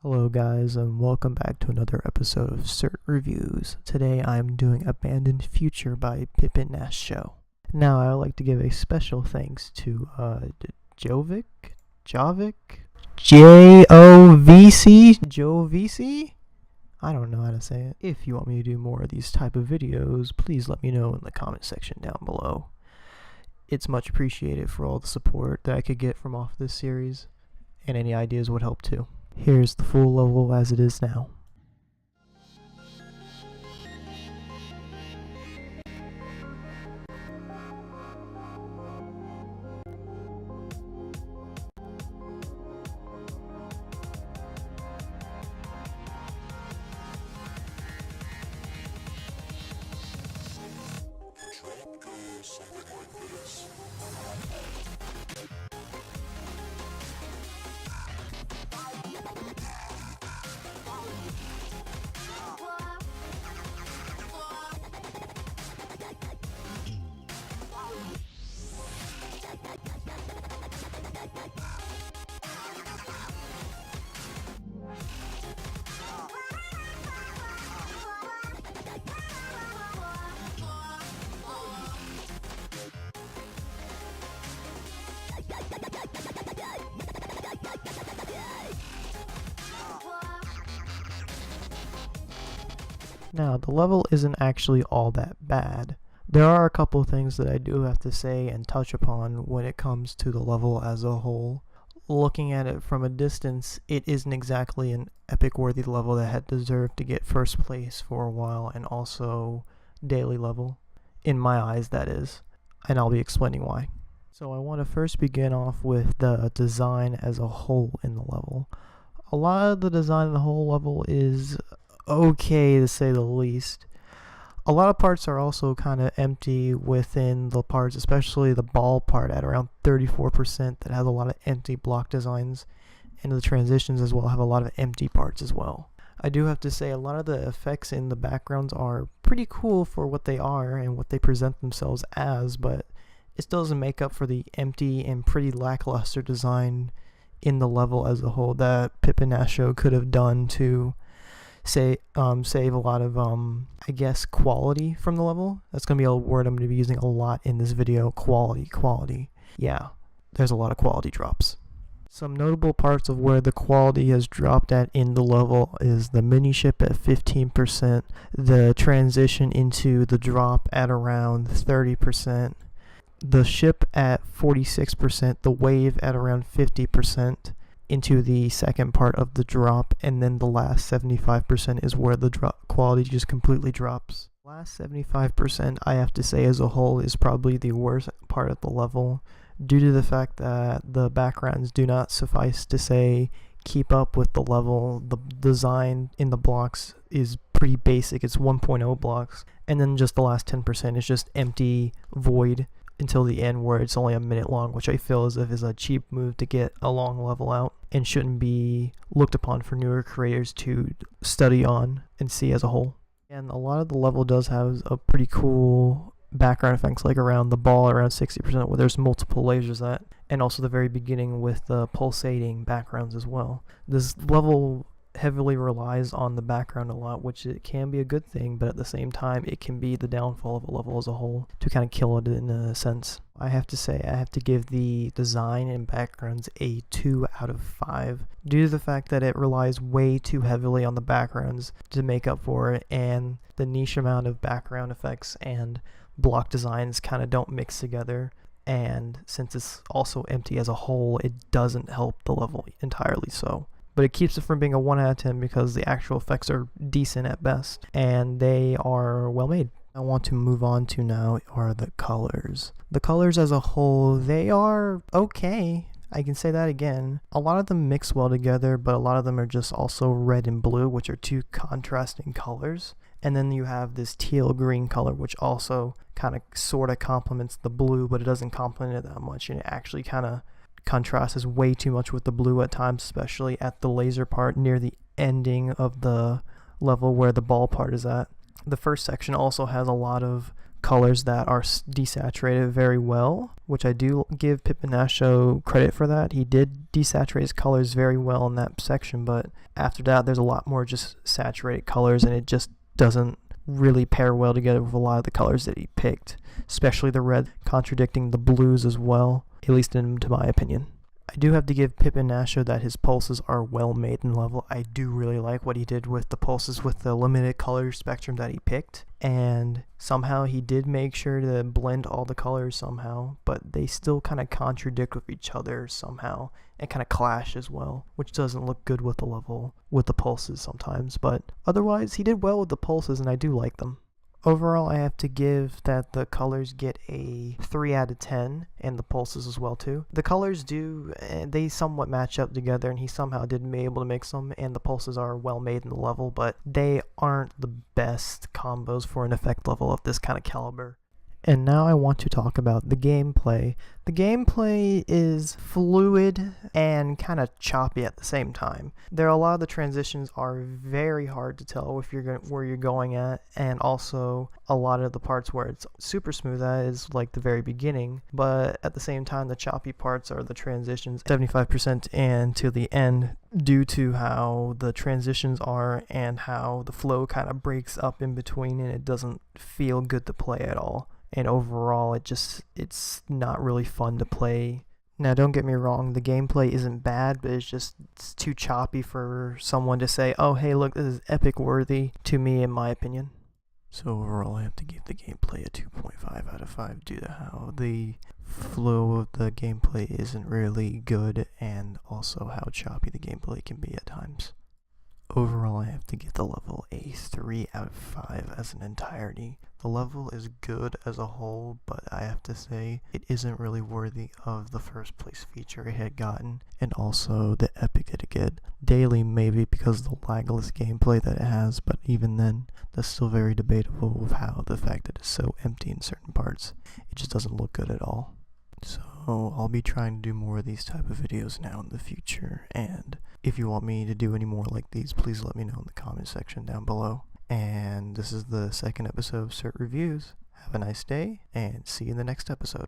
Hello guys, and welcome back to another episode of Cirt Reviews. Today I'm doing Abandoned Future by Pipenashho. Now I would like to give a special thanks to Jovic? Jovc? I don't know how to say it. If you want me to do more of these type of videos, please let me know in the comment section down below. It's much appreciated for all the support that I could get from off this series, and any ideas would help too. Here's the full level as it is now. Now, the level isn't actually all that bad. There are a couple of things that I do have to say and touch upon when it comes to the level as a whole. Looking at it from a distance, it isn't exactly an epic-worthy level that had deserved to get first place for a while, and also daily level. In my eyes, that is. And I'll be explaining why. So I want to first begin off with the design as a whole in the level. A lot of the design of the whole level is okay, to say the least. A lot of parts are also kind of empty within the parts, especially the ball part at around 34%, that has a lot of empty block designs, and the transitions as well have a lot of empty parts as well. I do have to say a lot of the effects in the backgrounds are pretty cool for what they are and what they present themselves as, but it still doesn't make up for the empty and pretty lackluster design in the level as a whole that Pipenashho could have done to save a lot of I guess quality from the level. That's gonna be a word I'm gonna be using a lot in this video. Quality. Yeah, there's a lot of quality drops. Some notable parts of where the quality has dropped at in the level is the mini ship at 15%, the transition into the drop at around 30%, the ship at 46%, the wave at around 50%, into the second part of the drop, and then the last 75% is where the quality just completely drops. Last 75%, I have to say as a whole, is probably the worst part of the level, due to the fact that the backgrounds do not suffice to say keep up with the level. The design in the blocks is pretty basic. It's 1.0 blocks, and then just the last 10% is just empty void until the end, where it's only a minute long, which I feel as if is a cheap move to get a long level out and shouldn't be looked upon for newer creators to study on and see as a whole. And a lot of the level does have a pretty cool background effects, like around the ball around 60%, where there's multiple lasers at, and also the very beginning with the pulsating backgrounds as well. This level heavily relies on the background a lot, which it can be a good thing, but at the same time it can be the downfall of a level as a whole, to kind of kill it in a sense. I have to say I have to give the design and backgrounds a 2 out of 5 due to the fact that it relies way too heavily on the backgrounds to make up for it, and the niche amount of background effects and block designs kind of don't mix together, and since it's also empty as a whole, it doesn't help the level entirely so. But it keeps it from being a 1 out of 10 because the actual effects are decent at best, and they are well made. I want to move on to now are the colors. The colors as a whole, they are okay. I can say that again. A lot of them mix well together, but a lot of them are just also red and blue, which are two contrasting colors. And then you have this teal green color, which also kind of sort of complements the blue, but it doesn't complement it that much, and it actually kind of contrasts way too much with the blue at times, especially at the laser part near the ending of the level where the ball part is at. The first section also has a lot of colors that are desaturated very well, which I do give Pipenashho credit for that. He did desaturate his colors very well in that section, but after that there's a lot more just saturated colors, and it just doesn't really pair well together with a lot of the colors that he picked, especially the red contradicting the blues as well, at least to my opinion. I do have to give Pipenashho that his pulses are well made and level. I do really like what he did with the pulses with the limited color spectrum that he picked, and somehow he did make sure to blend all the colors somehow, but they still kind of contradict with each other somehow and kind of clash as well, which doesn't look good with the level with the pulses sometimes, but otherwise he did well with the pulses and I do like them. Overall, I have to give that the colors get a 3 out of 10, and the pulses as well too. The colors they somewhat match up together, and he somehow did be able to mix them, and the pulses are well made in the level, but they aren't the best combos for an effect level of this kind of caliber. And now I want to talk about the gameplay. The gameplay is fluid and kind of choppy at the same time. A lot of the transitions are very hard to tell if where you're going at, and also a lot of the parts where it's super smooth at is like the very beginning, but at the same time the choppy parts are the transitions 75% and to the end, due to how the transitions are and how the flow kind of breaks up in between, and it doesn't feel good to play at all. And overall, it's not really fun to play. Now, don't get me wrong, the gameplay isn't bad, but it's too choppy for someone to say, oh, hey, look, this is epic worthy to me, in my opinion. So overall, I have to give the gameplay a 2.5 out of 5 due to how the flow of the gameplay isn't really good, and also how choppy the gameplay can be at times. Overall, I have to give the level a 3 out of 5 as an entirety. The level is good as a whole, but I have to say it isn't really worthy of the first place feature it had gotten, and also the epic it get daily, maybe because of the lagless gameplay that it has, but even then, that's still very debatable with how the fact that it's so empty in certain parts. It just doesn't look good at all. So I'll be trying to do more of these type of videos now in the future, and if you want me to do any more like these, please let me know in the comment section down below. And this is the second episode of Cirt Reviews. Have a nice day, and see you in the next episode.